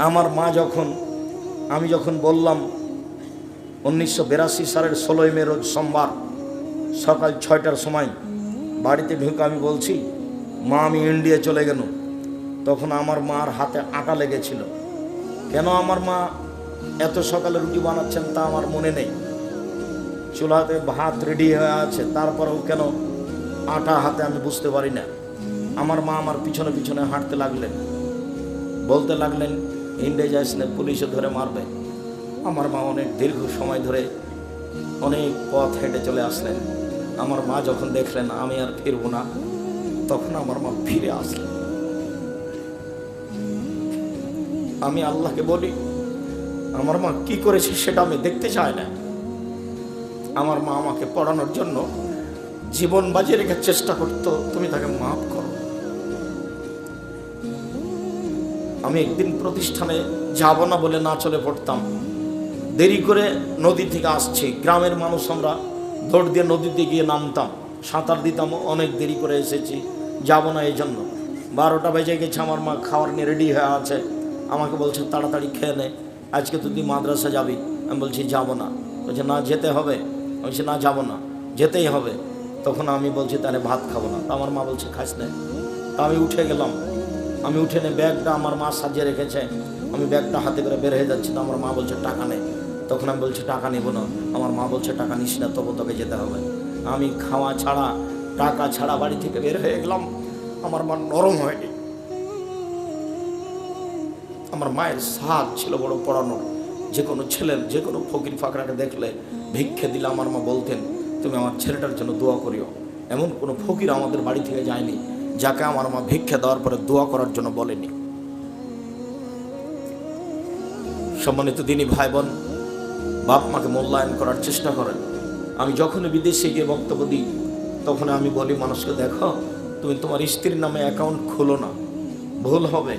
আমার মা আমি যখন বললাম 1982 সালের 16ই মে রোজ সোমবার সকাল 6টার সময় বাড়িতে ঢুকে আমি বলছি, মা আমি ইন্ডিয়া চলে গেল। তখন আমার মার হাতে আটা লেগেছিল। কেন আমার মা এত সকালে রুটি বানাচ্ছেন তা আমার মনে নেই। চুলাতে ভাত রেডি হয়ে আছে, তারপরেও কেন আটা হাতে আমি বুঝতে পারি না। আমার মা আমার পিছনে পিছনে হাঁটতে লাগলেন, বলতে লাগলেন ইন্ডিয়া যাস না, পুলিশে ধরে মারবে। আমার মা অনেক দীর্ঘ সময় ধরে অনেক পথ হেঁটে চলে আসলেন। আমার মা যখন দেখলেন আমি আর ফিরবো না, তখন আমার মা ফিরে আসলেন। আমি আল্লাহকে বলি, আমার মা কি করেছে সেটা আমি দেখতে চাই না। আমার মা আমাকে পড়ানোর জন্য জীবন বাজিয়ে রেখে চেষ্টা করতো, তুমি তাকে মাফ করো। আমি একদিন প্রতিষ্ঠানে যাব না বলে না চলে পড়তাম। দেরি করে নদী থেকে আসছি, গ্রামের মানুষ আমরা দৌড় দিয়ে নদীতে গিয়ে নামতাম, সাঁতার দিতাম। অনেক দেরি করে এসেছি, যাব না এই জন্য। 12টা বেজে গেছে, আমার মা খাবার নিয়ে রেডি হয়ে আছে। আমাকে বলছে তাড়াতাড়ি খেয়ে নে, আজকে তুই মাদ্রাসা যাবি। আমি বলছি যাব না। বলছে না যেতে হবে। বলছে না যাব না, যেতেই হবে। তখন আমি বলছি তাহলে ভাত খাবো না। তা আমার মা বলছে খাস না। তা আমি উঠে গেলাম। আমি উঠে নে ব্যাগটা আমার মা সাজিয়ে রেখেছে, আমি ব্যাগটা হাতে করে বের হয়ে যাচ্ছি। তো আমার মা বলছে টাকা নে। তখন আমি বলছি টাকা নেব না। আমার মা বলছে টাকা নিস না, তবু তোকে যেতে হবে। আমি খাওয়া ছাড়া টাকা ছাড়া বাড়ি থেকে বের হয়ে গেলাম। আমার মা নরম হয়নি। আমার মায়ের সাধ ছিল বড় পড়ানোর। যে কোনো ছেলের, যে কোনো ফকির ফাকরাকে দেখলে ভিক্ষে দিলে আমার মা বলতেন তুমি আমার ছেলেটার জন্য দোয়া করিও। এমন কোনো ফকির আমাদের বাড়ি থেকে যায়নি যাকে আমার মা ভিক্ষা দেওয়ার পরে দোয়া করার জন্য বলেনি। সম্মানিত দিনী ভাই বোন, বাপ মাকে মূল্যায়ন করার চেষ্টা করেন। আমি যখনই বিদেশে গিয়ে বক্তব্য দিই, তখন আমি বলি মানুষকে, দেখো তুমি তোমার স্ত্রীর নামে অ্যাকাউন্ট খোলো না, ভুল হবে।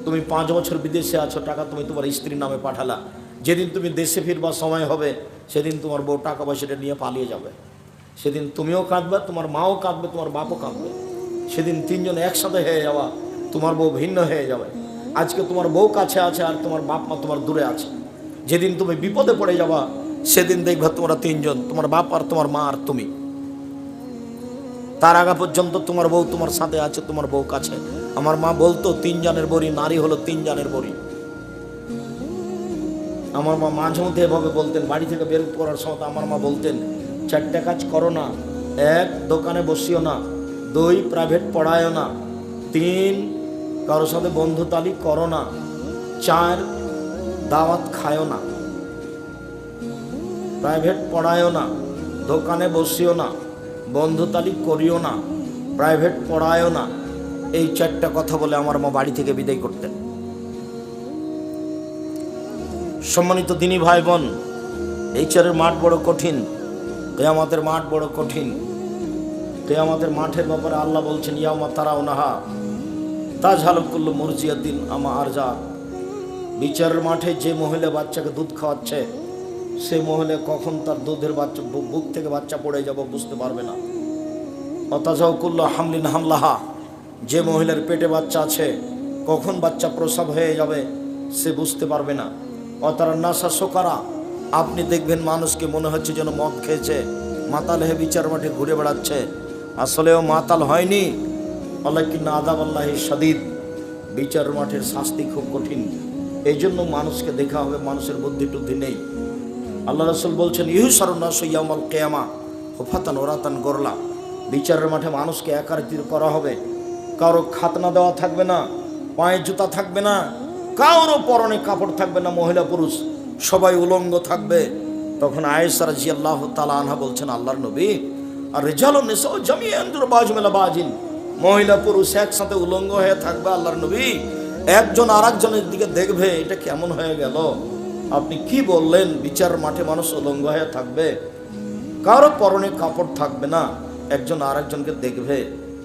তুমি 5 বছর বিদেশে আছো, টাকা তুমি তোমার স্ত্রীর নামে পাঠালা। যেদিন তুমি দেশে ফিরবার সময় হবে, সেদিন তোমার বউ টাকা পয়সাটা নিয়ে পালিয়ে যাবে। সেদিন তুমিও কাঁদবে, তোমার মাও কাঁদবে, তোমার বাপও কাঁদবে। সেদিন 3 জন একসাথে হয়ে যাওয়া, তোমার বউ ভিন্ন হয়ে যাবে। আজকে তোমার বউ কাছে আছে আর তোমার বাপ মা তোমার দূরে আছে। যেদিন তুমি বিপদে পড়ে যাবা, সেদিন দেখবা তোমরা 3 জন, তোমার বাপ আর তোমার মা আর তুমি। তার আগে পর্যন্ত তোমার বউ তোমার সাথে আছে, তোমার বউ কাছে। আমার মা বলতো 3 জানের বড়ি, নারী হলো 3 জানের বড়ি। আমার মা মাঝে মধ্যে এভাবে বলতেন। বাড়ি থেকে বের করার সময় আমার মা বলতেন 4টা কাজ করো না। 1 দোকানে বসিও না, 2 প্রাইভেট পড়ায়ও না, 3 কারোর সাথে বন্ধুতালি করো না, 4 দাওয়াত খায়ও না। প্রাইভেট পড়ায়ও না, দোকানে বসিও না, বন্ধুতালি করিও না, প্রাইভেট পড়ায়ও না। এই 4টা কথা বলে আমার মা বাড়ি থেকে বিদায় করতেন। সম্মানিত দিনী ভাই বোন, এই চারের মাঠ বড় কঠিন, কিয়ামতের মাঠ বড় কঠিন। কিয়ামতের মাঠের ব্যাপারে আল্লাহ বলছেন ইয়াউমা তারাউনাহা তাজহালু কুল্লু মুরজিয়াতিন আমা আরজা। বিচারের মাঠে যে মহিলা বাচ্চাকে দুধ খাওয়াচ্ছে, সে মহিলা কখন তার দুধের বাচ্চা বুক থেকে বাচ্চা পড়ে যাবে বুঝতে পারবে না। অতাজাউ কুল্লু হামলিন হামলাহা, যে মহিলার পেটে বাচ্চা আছে কখন বাচ্চা প্রসব হয়ে যাবে সে বুঝতে পারবে না। অতারা নাসা সোকারা, আপনি দেখবেন মানুষকে মনে হচ্ছে যেন মদ খেয়েছে, মাতাল হয়ে বিচার মাঠে ঘুরে বেড়াচ্ছে। আসলেও মাতাল হয়নি। ওয়ালাকিন আযাবাল্লাহি শাদীদ, বিচার মাঠের শাস্তি খুব কঠিন। এই জন্য মানুষকে দেখা হবে মানুষের বুদ্ধি টুদ্ধি নেই। আল্লাহ রাসূল বলছেন ইহশারুন নাসু ইয়াউমাল কিয়ামা হুফাতান ওরাতান গরলা, বিচারের মাঠে মানুষকে একাকিত্ব করা হবে। কারো খাতনা দেওয়া থাকবে না, পায়ে জুতা থাকবে না, কারো পরনে কাপড় থাকবে না, মহিলা পুরুষ সবাই উলঙ্গ থাকবে। তখন আয়েশা রাদিয়াল্লাহু তাআলা আনহা বলছেন আল্লাহর নবী, আর রিজালুন নিসাউ জামিআন যুরবাজু মিলা বাজিন, মহিলা পুরুষ একসাথে উলঙ্গ হয়ে থাকবে। আল্লাহর নবী, একজন আরেকজনের দিকে দেখবে, এটা কেমন হয়ে গেল? আপনি কি বললেন? বিচার মাঠে মানুষ উলঙ্গ হয়ে থাকবে, কারো পরনে কাপড় থাকবে না, একজন আরেকজনকে দেখবে।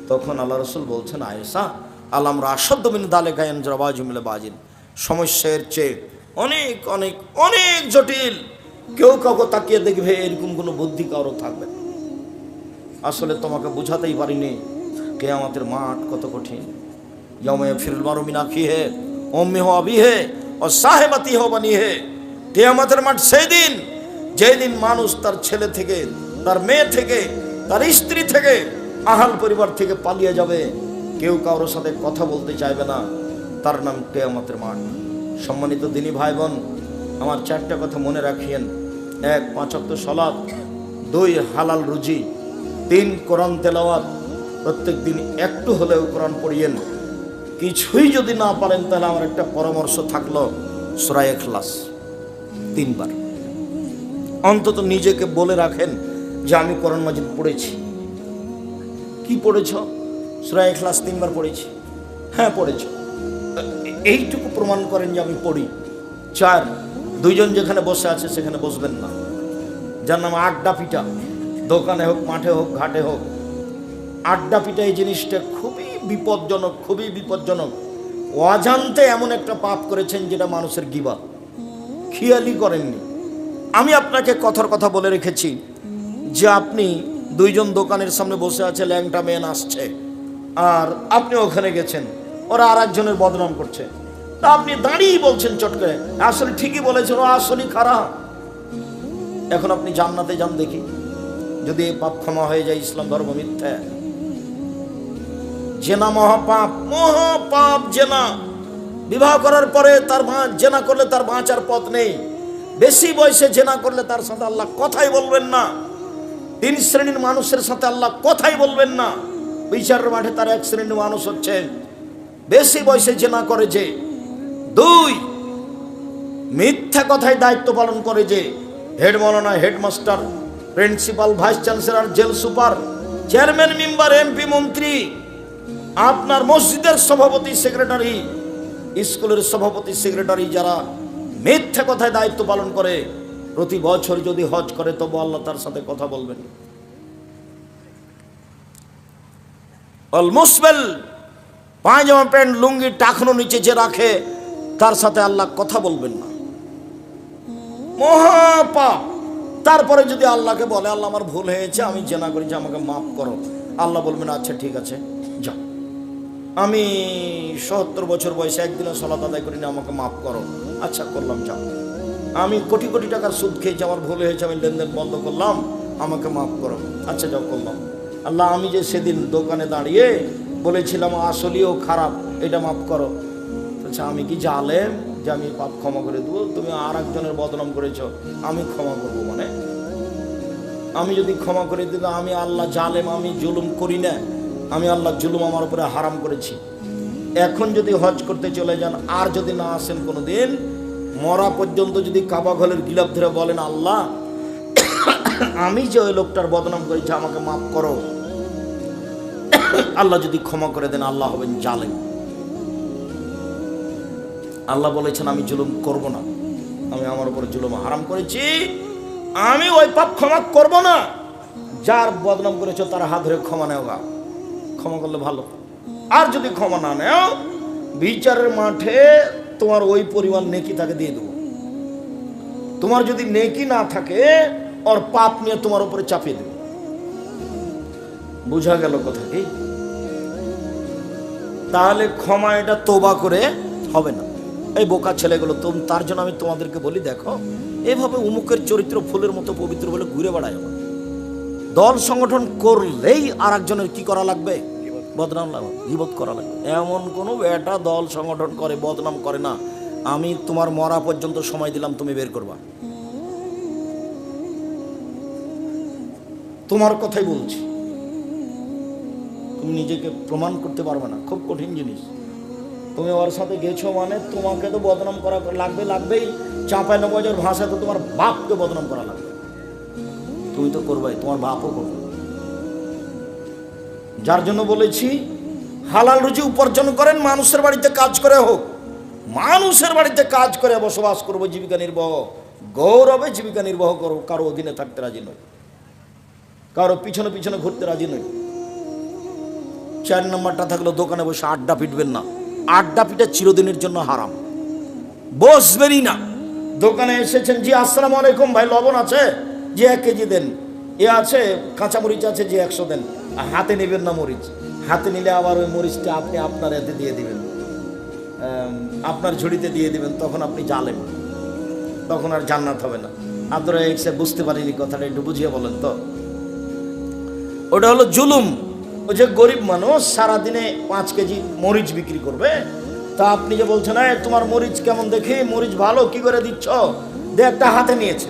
তখন আল্লাহ রাসূল বলছেন আয়েশা আলাম রাশাদ মিন যালিকা ইয়ানজুরবাজু মিলা বাজিন, সমস্যার চেয়ে অনেক অনেক অনেক জটিল। কেউ কাউকে তাকিয়ে দেখবে এরকম কোনো বুদ্ধি কারো থাকবে। আসলে তোমাকে বুঝাতেই পারিনি কিয়ামতের মাঠ কত কঠিন। ইয়াউমা ইয়াফিরুল মারউ মিন আখিহি ওয়া উম্মিহি ওয়া আবিহি ও সাহেবাতি হো বানিয়ে। কিয়ামতের মাঠ সেই দিন যেদিন মানুষ তার ছেলে থেকে, তার মেয়ে থেকে, তার স্ত্রী থেকে, আহাল পরিবার থেকে পালিয়ে যাবে, কেউ কারোর সাথে কথা বলতে চাইবে না। তার নাম কিয়ামতের মাঠ। সম্মানিত দিনী ভাই বোন, আমার চারটা কথা মনে রাখিয়েন। 1, 5 ওয়াক্ত সালাত, 2, হালাল রুজি, 3, কোরআন তেলাওয়াত। প্রত্যেক দিন একটু হলেও কোরআন পড়িয়েন। কিছুই যদি না পারেন তাহলে আমার একটা পরামর্শ থাকলো, সূরা ইখলাস 3 বার অন্তত নিজেকে বলে রাখেন যে আমি কোরআন মাজিদ পড়েছি। কি পড়েছ? সূরা ইখলাস 3 বার পড়েছি। হ্যাঁ পড়েছ, এইটুকু প্রমাণ করেন যে আমি পড়ি। 4, 2 জন যেখানে বসে আছে সেখানে বসবেন না। যার নাম আড্ডা পিটা, দোকানে হোক, মাঠে হোক, ঘাটে হোক, আড্ডা পিটা এই জিনিসটা খুবই বিপজ্জনক, খুবই বিপজ্জনক। অজান্তে এমন একটা পাপ করেছেন যেটা মানুষের গীবাত, খেয়ালই করেননি। আমি আপনাকে কথার কথা বলে রেখেছি যে আপনি 2 জন দোকানের সামনে বসে আছে, ল্যাংটা মেন আসছে, আর আপনি ওখানে গেছেন, ওরা আর একজনের বদনাম করছে, তা আপনি দাঁড়িয়ে বলছেন চট করে, আসলে ঠিকই বলেছেন, ও আসলেই খারাপ। এখন আপনি জান্নাতে যান দেখি, যদি এই পাপ ক্ষমা হয়ে যায়। ইসলাম ধর্ম মিথ্যা। জেনা মহাপাপ, মহাপাপ জেনা। বিবাহ করার পরে তার জেনা করলে তার বাঁচার পথ নেই। বেশি বয়সে জেনা করলে তার সাথে আল্লাহ কথাই বলবেন না। 3 শ্রেণীর মানুষের সাথে আল্লাহ কথাই বলবেন না। বিচারের মাঠে তার 1 শ্রেণীর মানুষ হচ্ছে বেশি বয়সে জেনা করে যে। 2, মিথ্যা কথায় দায়িত্ব পালন করে যে। হেড মাওলানা, headmaster, principal, vice chancellor, jail super, chairman, member, MP, মন্ত্রী, আপনার মসজিদের সভাপতি, সেক্রেটারি, স্কুলের সভাপতি, সেক্রেটারি, যারা মিথ্যা কথায় দায়িত্ব পালন করে, প্রতি বছর যদি হজ করে তবু আল্লাহ তার সাথে কথা বলবেন। অল মুসবেল, পায়জামা প্যান্ট লুঙ্গি টাকনো নিচে যে রাখে তার সাথে আল্লাহ কথা বলবেন না। মহাপাপ। তারপরে যদি আল্লাহকে বলে আল্লাহ আমার ভুল হয়েছে, আমি জেনা করেছি, আমাকে মাফ করো, আল্লাহ বলবেন আচ্ছা ঠিক আছে যাও, আমি ৭০ বছর বয়সে একদিনও সালাত আদায় করিনি, আমাকে মাফ করো। আচ্ছা করলাম, যাও। আমি কোটি কোটি টাকার সুদ খেয়েছি, আমার ভুল হয়েছে, আমি লেনদেন বন্ধ করলাম, আমাকে মাফ করো। আচ্ছা যাও, করলাম। আল্লাহ আমি যে সেদিন দোকানে দাঁড়িয়ে বলেছিলাম আসলেও খারাপ, এটা মাফ করো। আচ্ছা আমি কি জালেম যে আমি পাপ ক্ষমা করে দেবো? তুমি আর একজনের বদনাম করেছ, আমি ক্ষমা করবো মানে? আমি যদি ক্ষমা করে দিতাম, আমি আল্লাহ জালেম, আমি জুলুম করি না, আমি আল্লাহ জুলুম আমার উপরে হারাম করেছি। এখন যদি হজ করতে চলে যান আর যদি না আসেন কোনো দিন, মরা পর্যন্ত যদি কাবা ঘরের গিলাফ ধরে বলেন আল্লাহ আমি যে ওই লোকটার বদনাম করেছি, আমাকে মাফ করো, আল্লাহ যদি ক্ষমা করে দেন আল্লাহ হবেন জালেম। আল্লাহ বলেছেন আমি জুলুম করব না, আমি আমার উপরে জুলুম হারাম করেছি, আমি ওই পাপ ক্ষমা করব না। যার বদনাম করেছ তার হাত ধরে ক্ষমা নেও, ক্ষমা করলে ভালো। আর যদি ক্ষমা না নেও, বিচারের মাঠে তোমার ওই পরিমাণ নেকি তাকে দিয়ে দেবো। তোমার যদি নেকি না থাকে, ওর পাপ নিয়ে তোমার উপরে চাপিয়ে দেবো। বুঝা গেল কথা কি? তাহলে ক্ষমা এটা তোবা করে হবে না। এই বোকা ছেলেগুলো, তার জন্য আমি তোমাদেরকে বলি, দেখো এভাবে উমুকের চরিত্র ফুলের মতো পবিত্র বলে ঘুরে বেড়ায়। দল সংগঠন করলেই আর একজনের কি করা লাগবে? বদনাম লাগবে, গীবত করা লাগবে। এমন কোনো বেটা দল সংগঠন করে বদনাম করে না। আমি তোমার মরা পর্যন্ত সময় দিলাম, তুমি বের করবা। তোমার কথাই বলছি, তুমি নিজেকে প্রমাণ করতে পারবে না, খুব কঠিন জিনিস। তুমি ওর সাথে গেছো মানে তোমাকে তো বদনাম করা লাগবেই। ৯৫ ভাষায় তো তোমার বাপকে বদনাম করা লাগবে। তুমি তো করবে, তোমার বাপও করবে। যার জন্য বলেছি হালাল রুজি উপার্জন করেন, মানুষের বাড়িতে কাজ করে হোক, মানুষের বাড়িতে কাজ করে বসবাস করবো, জীবিকা নির্বাহ গৌরবে জীবিকা নির্বাহ করবো। কারো অধীনে থাকতে রাজি নই, কারো পিছনে পিছনে ঘুরতে রাজি নই। 4 নম্বরটা থাকলো, দোকানে বসে আড্ডা পিটবেন না। আড্ডা পিটা চিরদিনের জন্য হারাম, বসবেনই না। দোকানে এসেছেন, জি আসসালামু আলাইকুম, ভাই লবণ আছে? জি 1 কেজি দেন। এ আছে, কাঁচামরিচ আছে? জি 100 দেন। হাতে নেবেন না মরিচ, হাতে নিলে আবার ওই মরিচটা আপনি আপনার হাতে দিয়ে দিবেন। আপনার ঝুড়িতে দিয়ে দিবেন, তখন আপনি জালেম, তখন আর জান্নাত হবে না। আপনারা এসে বুঝতে পারিনি কথাটা, একটু বুঝিয়ে বলেন তো। ওটা হলো জুলুম। ওই যে গরিব মানুষ সারাদিনে 5 কেজি মরিচ বিক্রি করবে, তা আপনি যে বলছেন তোমার মরিচ কেমন দেখি, মরিচ ভালো, কি করে দিচ্ছ, দে একটা হাতে নিয়েছে,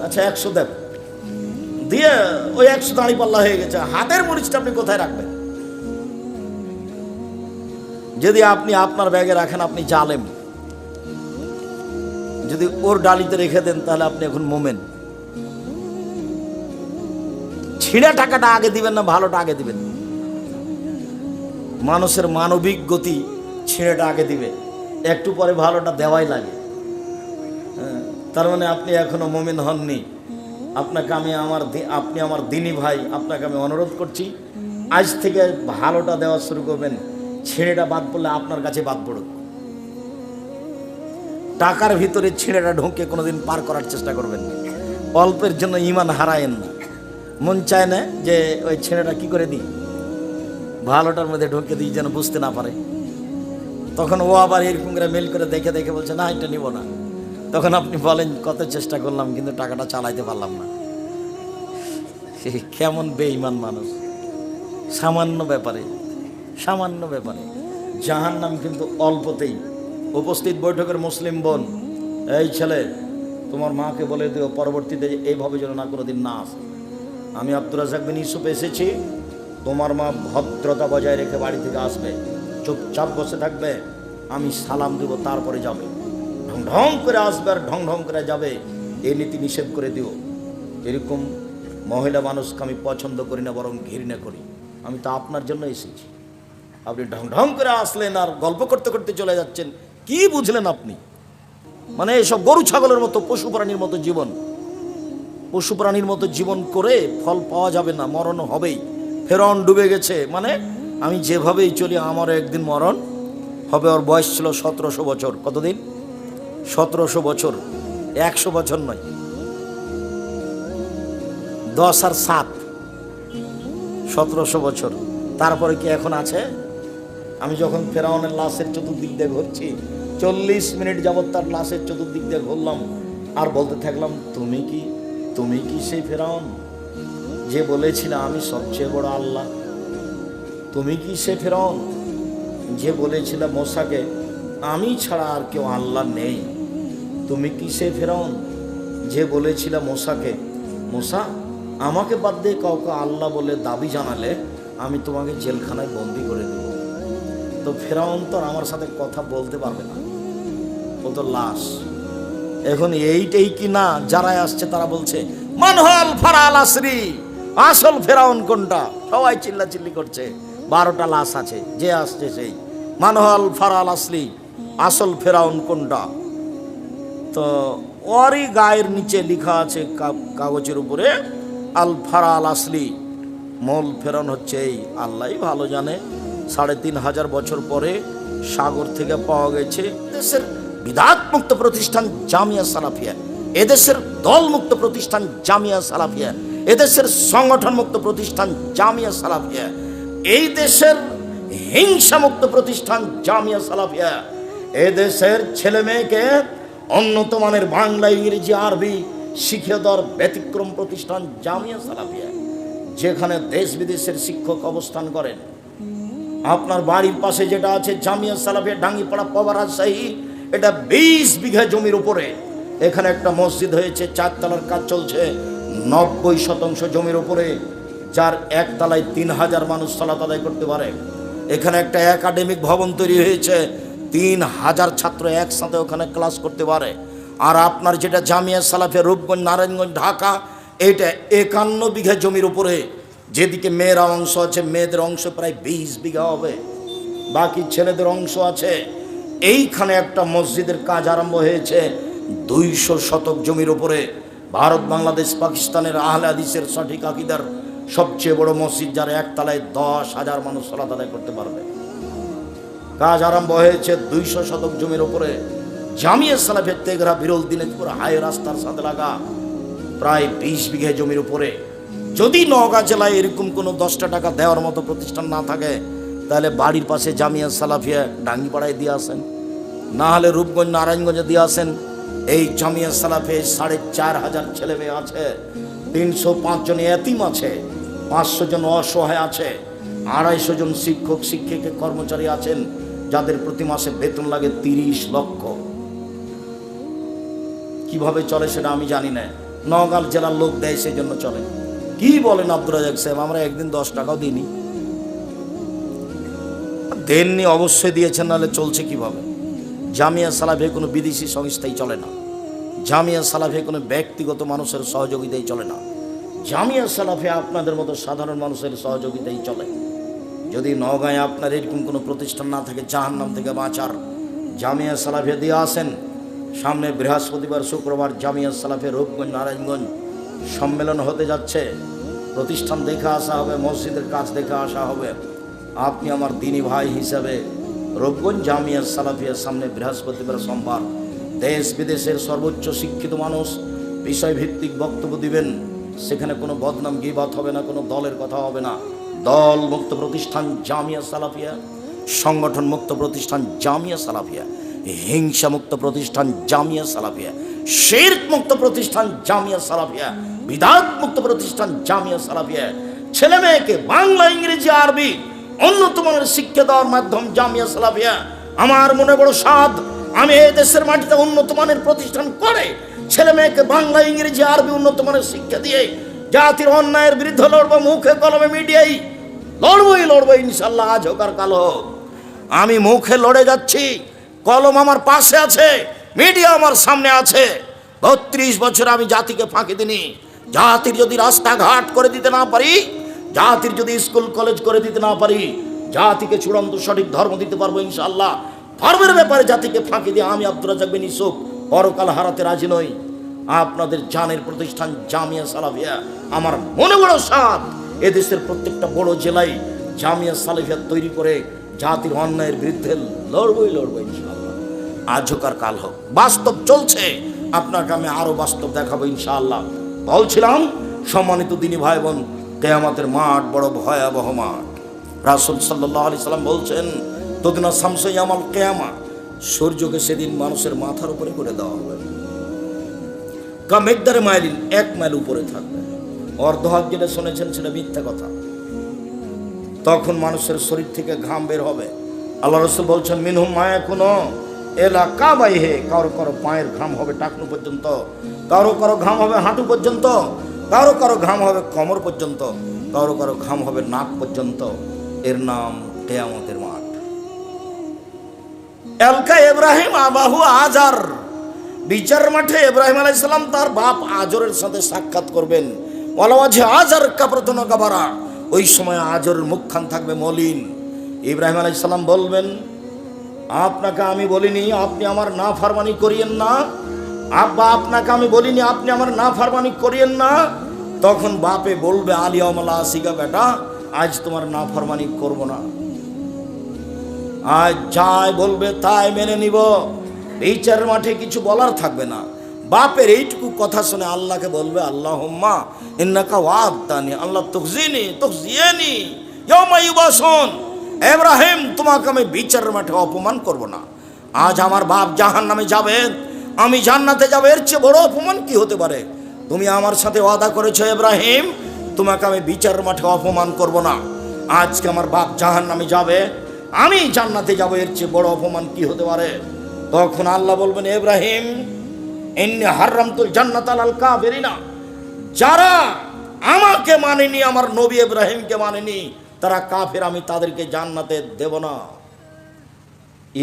আচ্ছা 100 দেব, দিয়ে ওই 100 দাঁড়ি পাল্লা হয়ে গেছে, হাতের মরিচটা আপনি কোথায় রাখবেন? যদি আপনি আপনার ব্যাগে রাখেন আপনি জালেম, যদি ওর ডালিতে রেখে দেন তাহলে আপনি এখন মোমেন। ছিঁড়া টাকাটা আগে দিবেন না ভালোটা আগে দিবেন? মানুষের মানবিক গতি ছিঁড়েটা আগে দিবে, একটু পরে ভালোটা দেওয়াই লাগে। তার মানে আপনি এখনো মোমেন হননি। আপনাকে আমি আপনি আমার দিনী ভাই, আপনাকে আমি অনুরোধ করছি আজ থেকে ভালোটা দেওয়া শুরু করবেন। ছিঁড়েটা বাদ পড়লে আপনার কাছে বাদ পড়ুক। টাকার ভিতরে ছিঁড়েটা ঢুকে কোনোদিন পার করার চেষ্টা করবেন। অল্পের জন্য ঈমান হারায়েন না। মন চায় না যে ওই ছেলেটা কি করে দিই, ভালোটার মধ্যে ঢুকে দিই যেন বুঝতে না পারে। তখন ও আবার এরকম করে মেল করে দেখে দেখে বলছে না এটা নিব না। তখন আপনি বলেন কত চেষ্টা করলাম কিন্তু টাকাটা চালাইতে পারলাম না। কেমন বেঈমান মানুষ! সামান্য ব্যাপারে জাহান্নাম কিন্তু অল্পতেই। উপস্থিত বৈঠকের মুসলিম বোন, এই ছেলে তোমার মাকে বলে দিও পরবর্তীতে এইভাবে যেন না কোনোদিন না আসে। আমি আব্দুর রাজ্জাক বিন ইউসুফ এসেছি, তোমার মা ভদ্রতা বজায় রেখে বাড়ি থেকে আসবে, চুপচাপ বসে থাকবে, আমি সালাম দেব তারপরে যাবে, ঢং ঢং করে আসবে আর ঢং ঢং করে যাবে, এই নীতি নিষেধ করে দিও। এরকম মহিলা মানুষকে আমি পছন্দ করি না, বরং ঘৃণা করি। আমি তো আপনার জন্য এসেছি, আপনি ঢং ঢং করে আসলেন আর গল্প করতে করতে চলে যাচ্ছেন। কি বুঝলেন আপনি? মানে এসব গরু ছাগলের মতো পশু প্রাণীর মতো জীবন, পশু প্রাণীর মতো জীবন করে ফল পাওয়া যাবে না, মরণ হবেই। ফেরাউন ডুবে গেছে মানে আমি যেভাবেই চলি আমারও একদিন মরণ হবে। ওর বয়স ছিল 1700 বছর। কতদিন? 1700 বছর, 100 বছর নয়, 10 আর 7, 1700 বছর। তারপরে কি এখন আছে? আমি যখন ফেরাউনের লাশের চতুর্দিক দিয়ে ঘুরছি, 40 মিনিট যাবত তার লাশের চতুর্দিক দিয়ে ঘুরলাম আর বলতে থাকলাম তুমি কি সেই ফেরাউন যে বলেছিল আমি সবচেয়ে বড় আল্লাহ? তুমি কি সে ফেরাউন যে বলেছিল মোসাকে আমি ছাড়া আর কেউ আল্লাহ নেই? তুমি কি সে ফেরাউন যে বলেছিল মোসাকে মোসা আমাকে বাদ দিয়ে কাউকে আল্লাহ বলে দাবি জানালে আমি তোমাকে জেলখানায় বন্দি করে দেব? তো ফেরাউন তো আমার সাথে কথা বলতে পারবে না, ও তো লাশ। এখন এইটাই কি না যারা আসছে তারা বলছে মানহাল ফারাল আসরি, আসল ফেরাউন কোনটা? সবাই চিল্লাচিল্লি করছে, 12টা লাশ আছে, যে আসছে সেই মানহাল ফারাল আসলি, আসল ফেরাউন কোনটা? তো ওরই গায়ের নিচে লেখা আছে কাগজের উপরে আল ফারাল আসলি, মূল ফেরাউন হচ্ছে এই। আল্লাহই ভালো জানে। 3500 বছর পরে সাগর থেকে পাওয়া গেছে। দেশের বিদাত মুক্ত প্রতিষ্ঠান জামিয়া সালাফিয়া, এদেশের দল মুক্ত প্রতিষ্ঠান জামিয়া সালাফিয়া, এদেশের সংগঠন মুক্ত প্রতিষ্ঠান জামিয়া সালাফিয়া, এই দেশের হিংসা মুক্ত প্রতিষ্ঠান জামিয়া সালাফিয়া, এদেশের ছেলে মেয়েকে উন্নত মানের বাংলা ইংরেজি আরবি শিখিয়ে দেওয়ার ব্যতিক্রম প্রতিষ্ঠান জামিয়া সালাফিয়া, যেখানে দেশ বিদেশের শিক্ষক অবস্থান করেন। আপনার বাড়ির পাশে যেটা আছে জামিয়া সালাফিয়া ডাঙ্গিপাড়া পাওয়া রাজশাহী, এটা 20 বিঘা জমির উপরে এখানে একটা মসজিদ হয়েছে, 4 তলার কাজ চলছে 90% জমির উপরে, যার একতলায় 3000 মানুষ সালাত আদায় করতে পারে। এখানে একটা একাডেমিক ভবন তৈরি হয়েছে, 3000 ছাত্র একসাথে ওখানে ক্লাস করতে পারে। আর আপনার যেটা জামিয়া সালাফিয়া রূপগঞ্জ নারায়ণগঞ্জ ঢাকা, এইটা 51 বিঘা জমির উপরে, যেদিকে মেয়েরা অংশ আছে, মেয়েদের অংশ প্রায় 20 বিঘা হবে, বাকি ছেলেদের অংশ আছে। এইখানে একটা মসজিদের কাজ আরম্ভ হয়েছে 200 শতক জমির উপরে। ভারত বাংলাদেশ পাকিস্তানের আহলে হাদিসের সঠিক আকীদার সবচেয়ে বড় মসজিদ, যার একতলায় 10,000 মানুষ সালাত আদায় করতে পারবে। কাজ আরম্ভ হয়েছে 200 শতক জমির উপরে। জামিয়া সালাফিয়া তেঘরা বিরল দিনাজপুর হাই রাস্তার সাথে লাগা প্রায় 20 বিঘা জমির উপরে। যদি নওগাঁ জেলায় এরকম কোনো 10টা টাকা দেওয়ার মতো প্রতিষ্ঠান না থাকে তাহলে বাড়ির পাশে জামিয়া সালাফিয়া ডাঙ্গিপাড়ায় দিয়ে আসেন, না হলে রূপগঞ্জ নারায়ণগঞ্জে দিয়ে আসেন। এই জামিয়া সালাফে 4,500 ছেলে মেয়ে আছে, 305 জন এতিম আছে, 500 জন অসহায় আছে, 250 জন শিক্ষক শিক্ষিকা কর্মচারী আছেন যাদের প্রতি মাসে বেতন লাগে 30 লক্ষ। কিভাবে চলে সেটা আমি জানি না, নওগাঁ জেলার লোক দেয় সেই জন্য চলে। কি বলেন আব্দুর রাজাক সাহেব, আমরা একদিন 10 টাকাও দিইনি। দেননি, অবশ্যই দিয়েছেন, নাহলে চলছে কিভাবে? জামিয়া সালাফে কোনো বিদেশি সংস্থাই চলে না, জামিয়া সালাফে কোনো ব্যক্তিগত মানুষের সহযোগিতাই চলে না, জামিয়া সালাফে আপনাদের মতো সাধারণ মানুষের সহযোগিতাই চলে। যদি নওগাঁয় আপনার এরকম কোনো প্রতিষ্ঠান না থাকে জাহান্নাম থেকে বাঁচার, জামিয়া সালাফে দিয়ে আসেন। সামনে বৃহস্পতিবার শুক্রবার জামিয়া সালাফে রূপগঞ্জ নারায়ণগঞ্জ সম্মেলন হতে যাচ্ছে। প্রতিষ্ঠান দেখে আসা হবে, মসজিদের কাজ দেখে আসা হবে। আপনি আমার দিনী ভাই হিসাবে রূপগঞ্জ জামিয়া সালাফিয়ার সামনে বৃহস্পতিবার সোমবার দেশ বিদেশের সর্বোচ্চ শিক্ষিত মানুষ বিষয়ভিত্তিক বক্তব্য দিবেন। সেখানে কোনো বদনাম গীবত হবে না, কোনো দলের কথা হবে না। দল মুক্ত প্রতিষ্ঠান জামিয়া সালাফিয়া, সংগঠন মুক্ত প্রতিষ্ঠান জামিয়া সালাফিয়া, হিংসা মুক্ত প্রতিষ্ঠান জামিয়া সালাফিয়া, শিরক মুক্ত প্রতিষ্ঠান জামিয়া সালাফিয়া, বিদআত মুক্ত প্রতিষ্ঠান জামিয়া সালাফিয়া। ছেলে মেয়েকে বাংলা, ইংরেজি, আরবি উন্নত মানের শিক্ষা দেওয়ার মাধ্যম জামিয়া সালাফিয়া। আমার মনে বড় সাধ, আমি এই দেশের মাটিতে উন্নত মানের প্রতিষ্ঠান করে ছেলে মেয়েকে বাংলা, ইংরেজি, আরবি উন্নত মানের শিক্ষা দিয়ে জাতির অন্যায়ের বিরুদ্ধে লড়বো। মুখে কলমে মিডিয়াই লড়বো ইনশাল্লাহ, আজ হোক আর কাল হোক। আমি মুখে লড়ে যাচ্ছি, কলম আমার পাশে আছে, মিডিয়া আমার সামনে আছে। 32 বছর আমি জাতিকে ফাঁকি দিনি। জাতির যদি রাস্তাঘাট করে দিতে না পারি, জাতির যদি স্কুল কলেজ করে দিতে না পারি, জাতিকে চূড়ান্ত সঠিক ধর্ম দিতে পারবো ইনশাআল্লাহ। ধর্মের ব্যাপারে জাতিকে ফাঁকি দিয়ে আমি আব্দুর রাজ্জাক বিন ইউসুফ পরকাল হারাতে রাজি নই। আপনাদের জানের প্রতিষ্ঠান জামিয়া সালাফিয়া আমার মনে বড় সাধ, এদেশের প্রত্যেকটা বড় জেলায় জামিয়া সালাফিয়া তৈরি করে জাতির অন্যায়ের বিরুদ্ধে লড়বই ইনশাআল্লাহ, আজ হোক আর কাল হোক। বাস্তব চলছে, আপনাকে আমি আরো বাস্তব দেখাবো ইনশাআল্লাহ। বলছিলাম সম্মানিত দিনী ভাই বোন, কিয়ামতের মাঠ বড় ভয়াবহ মাঠ। রাসূল সাল্লাল্লাহু আলাইহি সাল্লাম বলছেন, তদনা শামসু ইয়াউমাল কিয়ামা, সূর্যকে সেদিন মানুষের মাথার উপরে করে দেওয়া হবে। কামেকদারে মাইলিন, 1 মাইল উপরে থাকবে। অর্ধহাত যেটা শুনেছেন সেটা মিথ্যা কথা। তখন মানুষের শরীর থেকে ঘাম বের হবে। আল্লাহ রাসূল বলছেন, মিনহুম মা ইয়াকুনু ইলা কাবাইহি, কারো কারো পায়ের ঘাম হবে টাকনু পর্যন্ত, কারো কারো ঘাম হবে হাঁটু পর্যন্ত, কারো কারো ঘাম হবে কোমর পর্যন্ত, কারো কারো ঘাম হবে নাক পর্যন্ত। এর নাম কিয়ামতের মাঠ। এলকা ইব্রাহিম আবাহু আজার, বিচার মাঠে ইব্রাহিম আলাইহিস সালাম তার বাপ আজরের সাথে সাক্ষাৎ করবেন। ওয়ালাওয়াজে আজার কাবরাতুন কাবারা, ওই সময় আজরের মুখখান থাকবে মলিন। ইব্রাহিম আলাইহিস সালাম বলবেন, আপনাকে আমি বলিনি আপনি আমার নাফরমানি করিয়েন না, আব্বা আপনাকে আমি বলিনি আপনি আমার নাফরমানি করিয়েন না। তখন বাপে বলবে, আলিয়ামালা আসিগা বেটা, আজ তোমার নাফরমানি করব না, আজ যাই বলবে তাই মেনে নিব। বিচারের মাঠে কিছু বলার থাকবে না। বাপের এইটুকু কথা শুনে আল্লাহকে বলবে, আল্লাহুম্মা ইন্নাকা ওয়া'আদতানি আল্লাহ তুখজিনি ইয়াওমা ইউবাসুন। ইব্রাহিম, তোমাকে আমি বিচারের মাঠে অপমান করব না। আজ আমার বাপ জাহান্নামে যাবে, আমি জান্নাতে যাব, এর চেয়ে বড় অপমান কি হতে পারে? তুমি আমার সাথে ওয়াদা করেছো ইব্রাহিম, তোমাকে আমি বিচারের মাঠে অপমান করব না। আজকে আমার বাপ জাহান্নামে যাবে, আমি জান্নাতে যাব, এর চেয়ে বড় অপমান কি হতে পারে? তখন আল্লাহ বলবেন, ইব্রাহিম ইন্নী হারামতুল জান্নাত আলাল কাফিরিনা, যারা আমাকে মানেনি, আমার নবী ইব্রাহিমকে মানেনি, তারা কাফের, আমি তাদেরকে জান্নাতে দেব না।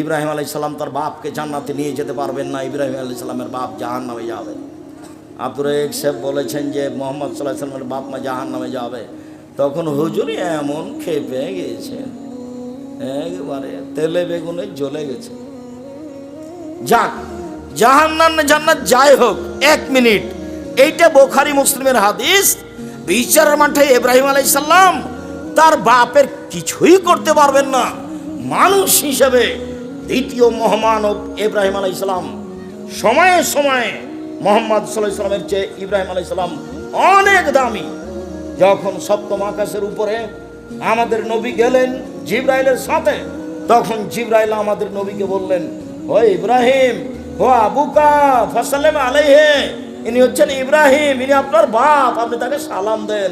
ইব্রাহিম আলাইহিস সালাম তার বাপকে জান্নাতে নিয়ে যেতে পারবেন না, ইব্রাহিম আলাইহিস সালামের বাপ জাহান্নামে যাবে। আব্দুর রাজ্জাক সাহেব বলেছেন যে মুহাম্মদ সাল্লাল্লাহু আলাইহি ওয়াসাল্লামের বাপ মা জাহান্নামে যাবে। তখন হুজুর এমন খেপে গেছেন, একেবারে তেলে বেগুনে জ্বলে গেছে। যাক, জাহান্নাম না জান্নাত যাই হোক, 1 মিনিট, এইটা বুখারী মুসলিমের হাদিস। বিচারের মাঠে ইব্রাহিম আলাইহিস সালাম তার বাপের কিছুই করতে পারবেন না। মানুষ হিসেবে দ্বিতীয় মহামানব ইব্রাহিম আলাইহিস সালাম, সময়ে সময়ে মুহাম্মদ সাল্লাল্লাহু আলাইহি ওয়াসাল্লামের চেয়ে ইব্রাহিম আলাইহিস সালাম অনেক দামি। যখন সপ্তম আকাশের উপরে আমাদের নবী গেলেন জিবরাইলের সাথে। তখন জিবরাইল আমাদের নবীকে বললেন, ও ইব্রাহিম, ও আবুকা ফাসাল্লাম আলাইহি, ইনি হচ্ছেন ইব্রাহিম, ইনি আপনার বাপ, আপনি তাকে সালাম দেন।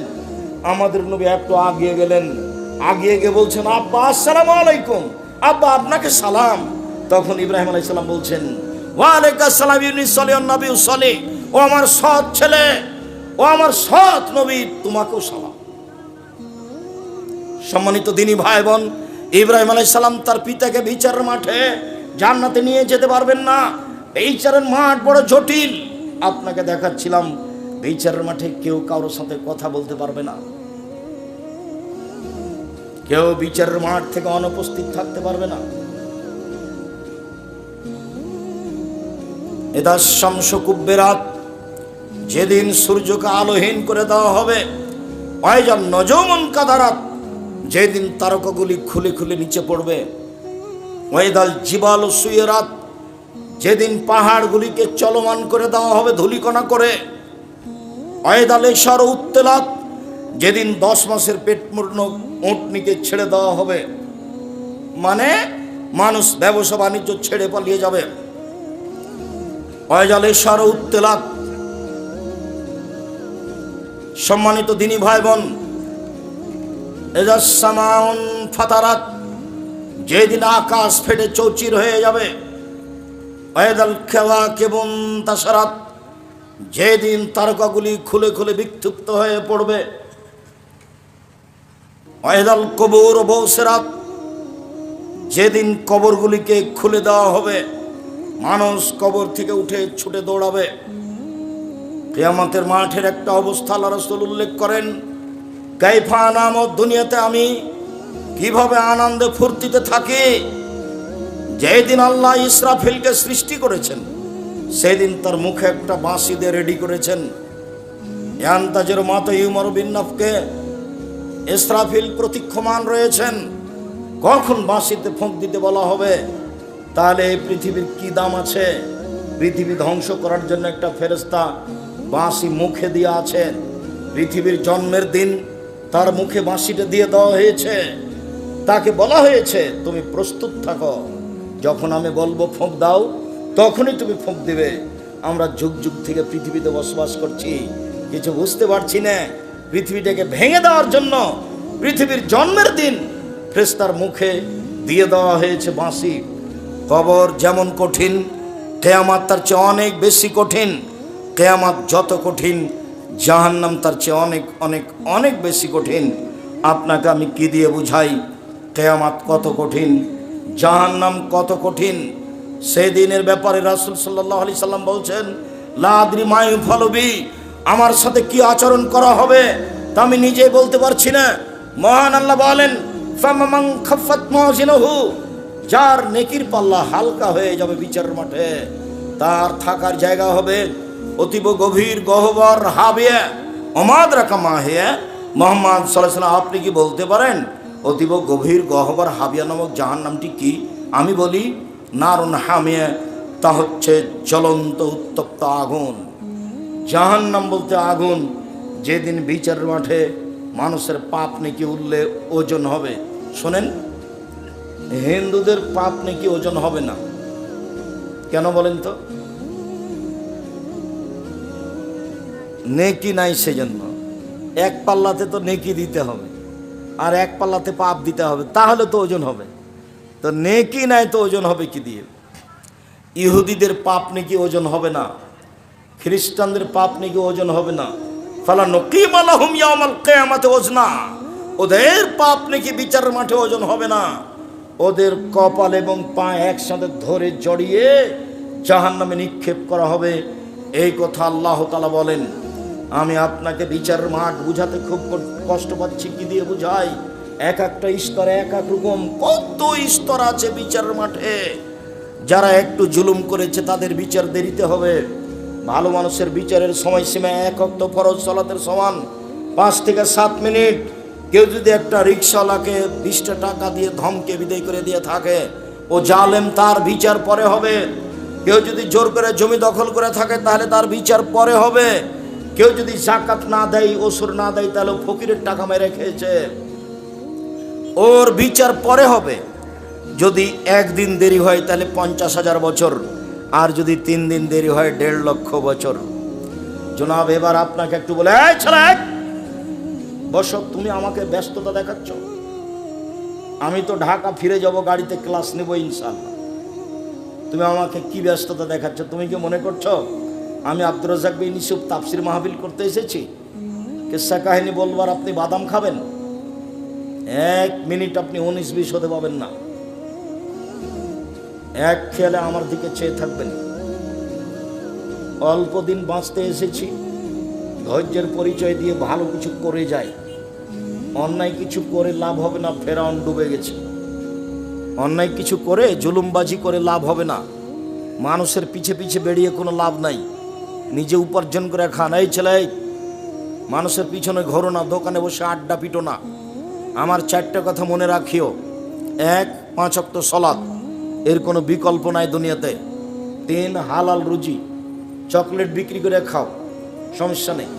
আমাদের নবী একটু আগিয়ে গেলেন, আগিয়ে গিয়ে বলছেন, আব্বা আসসালামু আলাইকুম, আব্বা আপনাকে সালাম। তখন ইব্রাহিম আলাইহিস সালাম বলছেন, ওয়া আলাইকুম আসসালাম ইবনে সলিহ নবী সলি, ও আমার সৎ ছেলে, ও আমার সৎ নবী, তোমাকেও সালাম। সম্মানিত দিনী ভাই বোন, ইব্রাহিম আলাইহিস সালাম তার পিতাকে বিচারের মাঠে জান্নাতে নিয়ে যেতে পারবেন না। বিচারের মাঠ বড় জটিল। আপনাকে দেখাচ্ছিলাম, বিচারের মাঠে কেউ কারোর সাথে কথা বলতে পারবে না, কেউ বিচারের মাঠ থেকে অনুপস্থিত থাকতে পারবে না। এদা শামস কুব্বিরাত, যেদিন সূর্যকে আলোহীন করে দেওয়া হবে। ওয়াইজান নজুমুন কাদারাত, যেদিন তারকাগুলি খুলে খুলে নিচে পড়বে। ওয়াইদাল জিবাল সুয়রাত, যেদিন পাহাড়গুলিকে চলমান করে দেওয়া হবে ধূলিকণা করে। ওয়াইদাল ইশার উত্তেলাত, যেদিন 10 মাসের পেট পূর্ণ উটনিকে ছেড়ে দেওয়া হবে, মানে মানুষ ব্যবসা বাণিজ্য ছেড়ে পালিয়ে যাবে। ওয়াইদাল ইশার উত্তেলাত। সম্মানিত দিনী ভাই বোন, এজাস সামাউন ফাতারাত, যেদিন আকাশ ফেটে চৌচির হয়ে যাবে। ওয়াইদাল খাওয়াকিবুন তাসারাত, যেদিন তারকাগুলি খুলে খুলে বিক্ষিপ্ত হয়ে পড়বে। ওয়াইদাল কবুর বউসিরাত, যেদিন কবরগুলিকে খুলে দেওয়া হবে, মানুষ কবর থেকে উঠে ছুটে দৌড়াবে। কিয়ামতের মাঠের একটা অবস্থা আল্লাহ রাসূল উল্লেখ করেন, কাইফা নামত, দুনিয়াতে আমি কিভাবে আনন্দে ফুর্তিতে থাকি। যেদিন আল্লাহ ইসরাফিলকে সৃষ্টি করেছেন, সেদিন তার মুখে একটা বাঁশি দিয়ে রেডি করেছেন। ইয়ান্তাজের মাতা ইউমার বিন নাফকে ইসরাফিল প্রতীক্ষমান রয়েছেন, কখন বাঁশিতে ফোঁক দিতে বলা হবে। তাহলে এই পৃথিবীর কি দাম আছে? পৃথিবী ধ্বংস করার জন্য একটা ফেরেশতা বাঁশি মুখে দিয়ে আছে। পৃথিবীর জন্মের দিন তার মুখে বাঁশিটা দিয়ে দেওয়া হয়েছে, তাকে বলা হয়েছে তুমি প্রস্তুত থাকো, যখন আমি বলবো ফোঁক দাও তখনই তুমি ফোঁক দিবে। আমরা যুগ যুগ থেকে পৃথিবীতে বসবাস করছি, কিছু বুঝতে পারছি না। পৃথিবীটাকে ভেঙে দেওয়ার জন্য পৃথিবীর জন্মের দিন ফেরেশতার মুখে দিয়ে দেওয়া হয়েছে বাঁশি। কবর যেমন কঠিন, কিয়ামত তার চেয়ে অনেক বেশি কঠিন। কিয়ামত যত কঠিন, জাহান্নাম তার চেয়ে অনেক অনেক অনেক বেশি কঠিন। আপনাকে আমি কি দিয়ে বুঝাই কিয়ামত কত কঠিন, জাহান্নাম কত কঠিন। সেই দিনের ব্যাপারে রাসূল সাল্লাল্লাহু আলাইহি সাল্লাম বলছেন, লা আদরি মা ইউফালু বি, আমার সাথে কি আচরণ করা হবে তা আমি নিজেই বলতে পারছি না। মহান আল্লাহ বলেন, ফামান খাফাত মাওয়াজিনুহু, যার নেকির পাল্লা হালকা হয়ে যাবে বিচারের মাঠে, তার থাকার জায়গা হবে অতীব গভীর গহ্বর হাবিয়া। ওমাদ রাকা মাহিয়া, মুহাম্মদ সাল্লাল্লাহু আলাইহি ওয়াসাল্লাম আপনি কি বলতে পারেন অতীব গভীর গহ্বর হাবিয়া নামক জাহান্নামটি কি? আমি বলি নারুন হামিয়া, তা হচ্ছে জ্বলন্ত উত্তপ্ত আগুন। জাহান্নাম বলতে আগুন। যেদিন বিচারের মাঠে মানুষের পাপ নেকি উঠলে ওজন হবে। শোনেন, হিন্দুদের পাপ নেকি ওজন হবে না কেন বলেন তো? নেকি নাই, সেজন্য। এক পাল্লাতে তো নেকি দিতে হবে আর এক পাল্লাতে পাপ দিতে হবে, তাহলে তো ওজন হবে। তো নেকি নাই তো ওজন হবে কি দিয়ে? ইহুদিদের পাপ নেকি ওজন হবে না, খ্রিস্টানদের পাপ নেকি ওজন হবে না। ফালা নকিমা লাহুম ইয়াউমাল কিয়ামাতি ওজনা, ওদের পাপ নেকি বিচারের মাঠে ওজন হবে না। ওদের কপাল এবং পা একসাথে ধরে জড়িয়ে জাহান্নামে নিক্ষেপ করা হবে। এই কথা আল্লাহ তাআলা বলেন। আমি আপনাকে বিচারের মাঠ বুঝাতে খুব কষ্ট পাচ্ছি, কি দিয়ে বুঝাই? এক একটা স্তরে এক এক রকম, কত স্তর আছে বিচারের মাঠে। যারা একটু জুলুম করেছে তাদের বিচার দেরিতে হবে। ভালো মানুষের বিচারের সময়সীমা এক ওয়াক্ত ফরজ সালাতের সমান, 5 থেকে 7 মিনিট। কেউ যদি একটা রিক্সাওয়ালাকে 20টা টাকা দিয়ে ধমকে বিদায় করে দিয়ে থাকে, ও জালেম, তার বিচার পরে হবে। কেউ যদি জোর করে জমি দখল করে থাকে তাহলে তার বিচার পরে হবে। কেউ যদি যাকাত না দেয়, ওসুর না দেয়, তাহলে ফকিরের টাকা মেরে খেয়েছে। ওর বিচার পরে হবে। যদি একদিন দেরি হয় তাহলে 50,000 বছর, আর যদি 3 দিন দেরি হয় 1.5 লক্ষ বছর। জনাব এবার আপনাকে একটু বলে, এই ছেলে বসো। তুমি আমাকে ব্যস্ততা দেখাচ্ছ, আমি তো ঢাকা ফিরে যাব, গাড়িতে ক্লাস নেব ইনশাআল্লাহ। তুমি আমাকে কি ব্যস্ততা দেখাচ্ছ? তুমি কি মনে করছো আমি আব্দুর রাজ্জাক বিন ইউসুফ তাফসির মাহফিল করতে এসেছি? কিসসা কাহিনী বলবার আপনি বাদাম খাবেন? 1 মিনিট আপনি 19-20 হতে পাবেন না। এক খেয়ালে আমার দিকে চেয়ে থাকবেন। অল্প দিন বাঁচতে এসেছি, ধৈর্যের পরিচয় দিয়ে ভালো কিছু করে যাই। অন্যায় কিছু করে লাভ হবে না, ফেরাউন ডুবে গেছে। অন্যায় কিছু করে জুলুমবাজি করে লাভ হবে না, মানুষের পিছে পিছে বেরিয়ে কোনো লাভ নাই। নিজে উপার্জন করে খান। এই ছেলে, মানুষের পিছনে ঘোরো না, দোকানে বসে আড্ডা পিটো না। আমার 4টা কথা মনে রাখিও। 1, 5 ওয়াক্ত সালাত, এর কোনো বিকল্প নাই দুনিয়াতে। 3, হালাল রুজি। চকলেট বিক্রি করে খাও, সমস্যা নেই।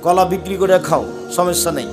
কলা বিক্রি করে খাও, সমস্যা নেই।